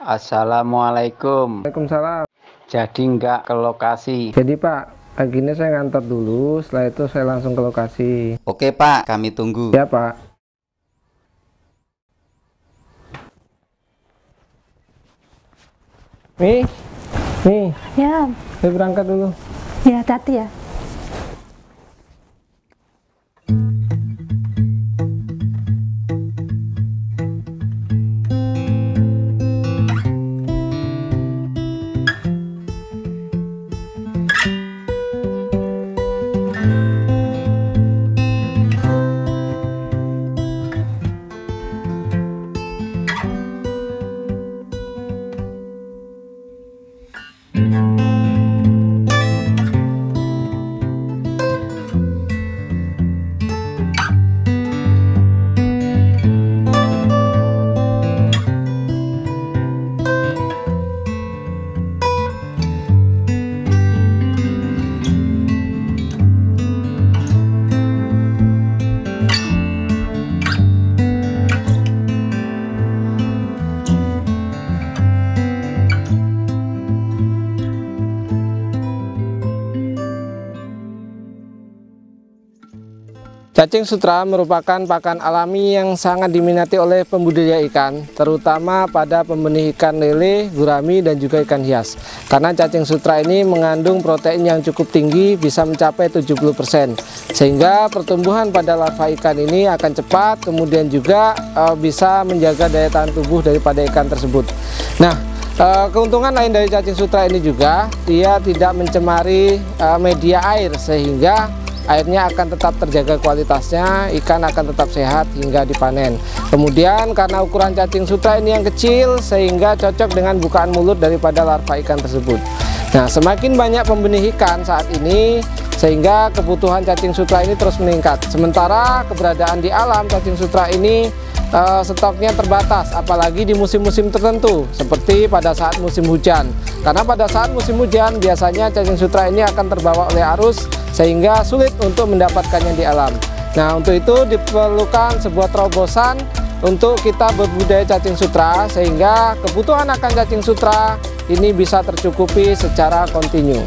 Assalamualaikum. Waalaikumsalam. Jadi nggak ke lokasi? Jadi Pak, pagi ini saya ngantor dulu, setelah itu saya langsung ke lokasi. Oke Pak, kami tunggu. Ya Pak. Nih, Ya, saya berangkat dulu. ya hati ya. Cacing sutra merupakan pakan alami yang sangat diminati oleh pembudidaya ikan, terutama pada pembenih ikan lele, gurami, dan juga ikan hias. Karena cacing sutra ini mengandung protein yang cukup tinggi, bisa mencapai 70%. Sehingga pertumbuhan pada larva ikan ini akan cepat, kemudian juga bisa menjaga daya tahan tubuh daripada ikan tersebut. Nah, keuntungan lain dari cacing sutra ini juga, dia tidak mencemari media air, sehingga airnya akan tetap terjaga kualitasnya, ikan akan tetap sehat hingga dipanen. Kemudian karena ukuran cacing sutra ini yang kecil, sehingga cocok dengan bukaan mulut daripada larva ikan tersebut. Nah, semakin banyak pembenih ikan saat ini, sehingga kebutuhan cacing sutra ini terus meningkat. Sementara keberadaan di alam, cacing sutra ini stoknya terbatas, apalagi di musim-musim tertentu, seperti pada saat musim hujan. Karena pada saat musim hujan, biasanya cacing sutra ini akan terbawa oleh arus, sehingga sulit untuk mendapatkannya di alam. Nah, untuk itu diperlukan sebuah terobosan untuk kita berbudidaya cacing sutra, sehingga kebutuhan akan cacing sutra ini bisa tercukupi secara kontinu.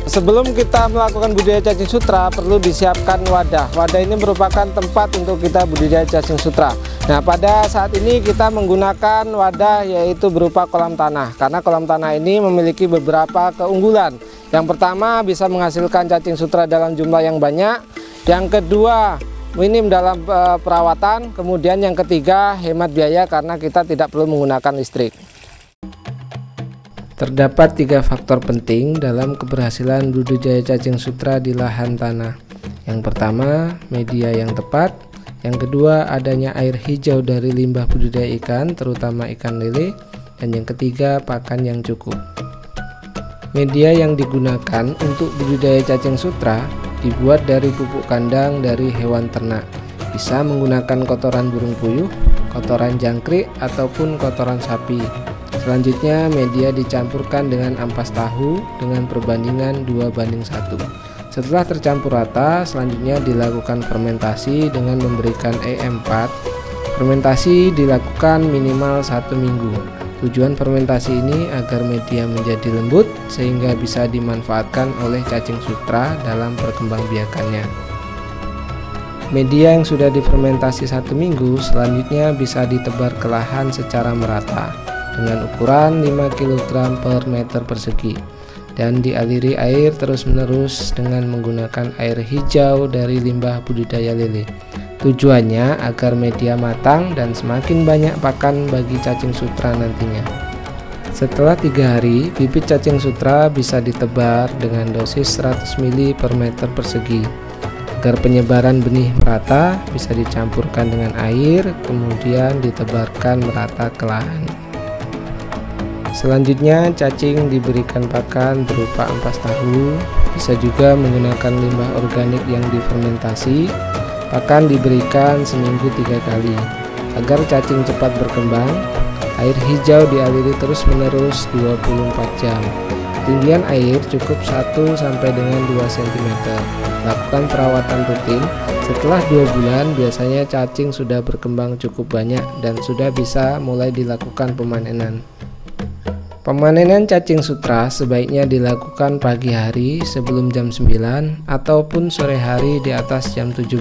Sebelum kita melakukan budidaya cacing sutra, perlu disiapkan wadah. Wadah ini merupakan tempat untuk kita budidaya cacing sutra. Nah, pada saat ini kita menggunakan wadah yaitu berupa kolam tanah, karena kolam tanah ini memiliki beberapa keunggulan. Yang pertama, bisa menghasilkan cacing sutra dalam jumlah yang banyak. Yang kedua, minim dalam perawatan. Kemudian yang ketiga, hemat biaya karena kita tidak perlu menggunakan listrik. Terdapat 3 faktor penting dalam keberhasilan budidaya cacing sutra di lahan tanah. Yang pertama, media yang tepat. Yang kedua, adanya air hijau dari limbah budidaya ikan, terutama ikan lele. Dan yang ketiga, pakan yang cukup. Media yang digunakan untuk budidaya cacing sutra dibuat dari pupuk kandang dari hewan ternak. Bisa menggunakan kotoran burung puyuh, kotoran jangkrik, ataupun kotoran sapi. Selanjutnya, media dicampurkan dengan ampas tahu dengan perbandingan 2:1. Setelah tercampur rata, selanjutnya dilakukan fermentasi dengan memberikan E4. Fermentasi dilakukan minimal 1 minggu. Tujuan fermentasi ini agar media menjadi lembut sehingga bisa dimanfaatkan oleh cacing sutra dalam perkembangbiakannya. Media yang sudah difermentasi 1 minggu selanjutnya bisa ditebar ke lahan secara merata dengan ukuran 5 kg per meter persegi dan dialiri air terus-menerus dengan menggunakan air hijau dari limbah budidaya lele. Tujuannya agar media matang dan semakin banyak pakan bagi cacing sutra nantinya. Setelah 3 hari, bibit cacing sutra bisa ditebar dengan dosis 100 ml per meter persegi. Agar penyebaran benih merata, bisa dicampurkan dengan air, kemudian ditebarkan merata ke lahan. Selanjutnya, cacing diberikan pakan berupa ampas tahu, bisa juga menggunakan limbah organik yang difermentasi. Pakan diberikan seminggu 3 kali. Agar cacing cepat berkembang, air hijau dialiri terus-menerus 24 jam. Ketinggian air cukup 1 sampai dengan 2 cm. Lakukan perawatan rutin. Setelah 2 bulan, biasanya cacing sudah berkembang cukup banyak dan sudah bisa mulai dilakukan pemanenan. Pemanenan cacing sutra sebaiknya dilakukan pagi hari sebelum jam 9 ataupun sore hari di atas jam 17.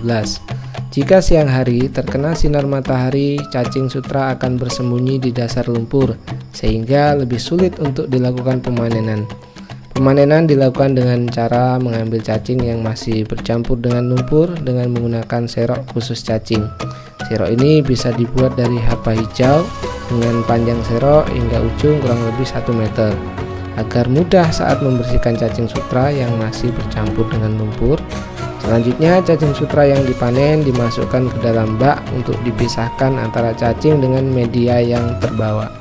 Jika siang hari terkena sinar matahari, cacing sutra akan bersembunyi di dasar lumpur sehingga lebih sulit untuk dilakukan pemanenan. Pemanenan dilakukan dengan cara mengambil cacing yang masih bercampur dengan lumpur dengan menggunakan serok khusus cacing. Serok ini bisa dibuat dari hapa hijau dengan panjang serok hingga ujung kurang lebih 1 meter. Agar mudah saat membersihkan cacing sutra yang masih bercampur dengan lumpur. Selanjutnya cacing sutra yang dipanen dimasukkan ke dalam bak untuk dipisahkan antara cacing dengan media yang terbawa.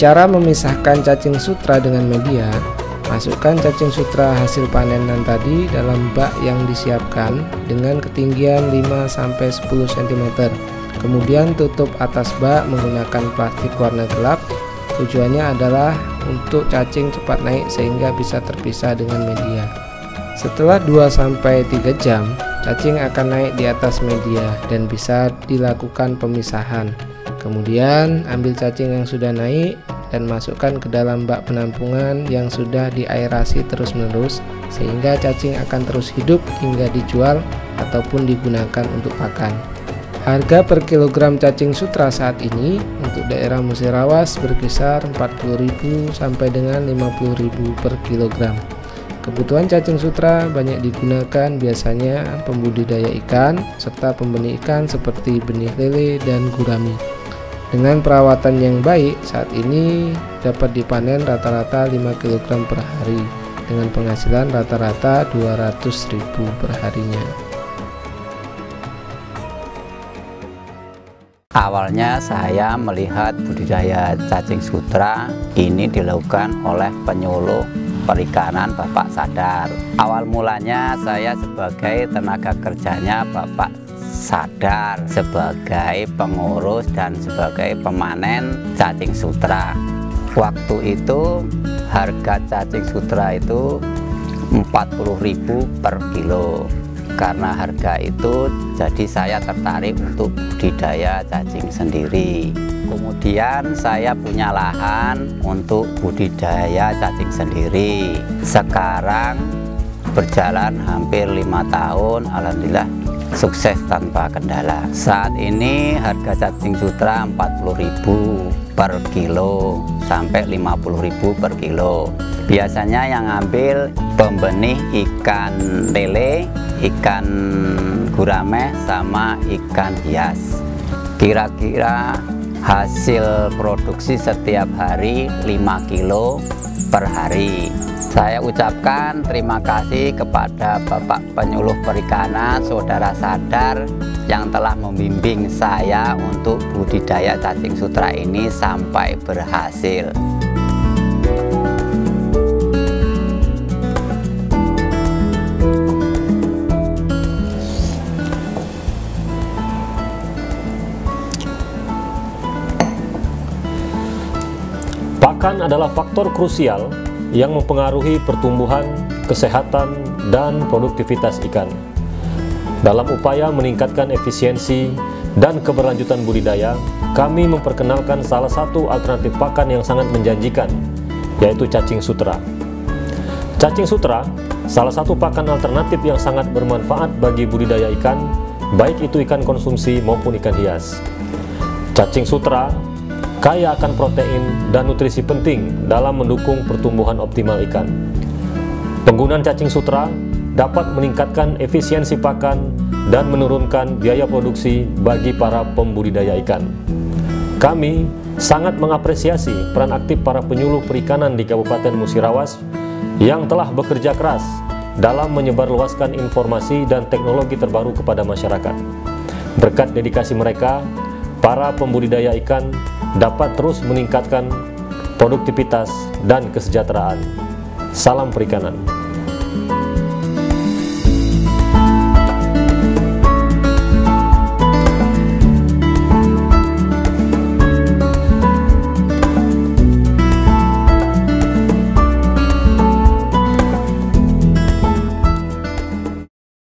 Cara memisahkan cacing sutra dengan media: masukkan cacing sutra hasil panenan tadi dalam bak yang disiapkan dengan ketinggian 5-10 cm. Kemudian tutup atas bak menggunakan plastik warna gelap. Tujuannya adalah untuk cacing cepat naik sehingga bisa terpisah dengan media. Setelah 2-3 jam, cacing akan naik di atas media dan bisa dilakukan pemisahan. Kemudian ambil cacing yang sudah naik dan masukkan ke dalam bak penampungan yang sudah diaerasi terus-menerus sehingga cacing akan terus hidup hingga dijual ataupun digunakan untuk pakan. Harga per kilogram cacing sutra saat ini untuk daerah Musirawas berkisar 40.000 sampai dengan 50.000 per kilogram. Kebutuhan cacing sutra banyak digunakan biasanya pembudidaya ikan serta pembenih ikan seperti benih lele dan gurami. Dengan perawatan yang baik, saat ini dapat dipanen rata-rata 5 kg per hari dengan penghasilan rata-rata 200.000 per harinya. Awalnya saya melihat budidaya cacing sutra ini dilakukan oleh penyuluh perikanan Bapak Sadar. Awal mulanya saya sebagai tenaga kerjanya Bapak Sadar sebagai pengurus dan sebagai pemanen cacing sutra. Waktu itu harga cacing sutra itu 40.000 per kilo. Karena harga itu jadi saya tertarik untuk budidaya cacing sendiri. Kemudian saya punya lahan untuk budidaya cacing sendiri. Sekarang berjalan hampir 5 tahun, alhamdulillah sukses tanpa kendala. Saat ini harga cacing sutra 40.000 per kilo sampai 50.000 per kilo. Biasanya yang ngambil pembenih ikan lele, ikan gurame sama ikan hias. Kira-kira hasil produksi setiap hari 5 kilo per hari. Saya ucapkan terima kasih kepada Bapak Penyuluh Perikanan Saudara Sadar yang telah membimbing saya untuk budidaya cacing sutra ini sampai berhasil. Pakan adalah faktor krusial yang mempengaruhi pertumbuhan, kesehatan, dan produktivitas ikan. Dalam upaya meningkatkan efisiensi dan keberlanjutan budidaya, kami memperkenalkan salah satu alternatif pakan yang sangat menjanjikan, yaitu cacing sutra. Cacing sutra salah satu pakan alternatif yang sangat bermanfaat bagi budidaya ikan, baik itu ikan konsumsi maupun ikan hias. Cacing sutra kaya akan protein dan nutrisi penting dalam mendukung pertumbuhan optimal ikan. Penggunaan cacing sutra dapat meningkatkan efisiensi pakan dan menurunkan biaya produksi bagi para pembudidaya ikan. Kami sangat mengapresiasi peran aktif para penyuluh perikanan di Kabupaten Musirawas yang telah bekerja keras dalam menyebarluaskan informasi dan teknologi terbaru kepada masyarakat. Berkat dedikasi mereka, para pembudidaya ikan dapat terus meningkatkan produktivitas dan kesejahteraan. Salam perikanan.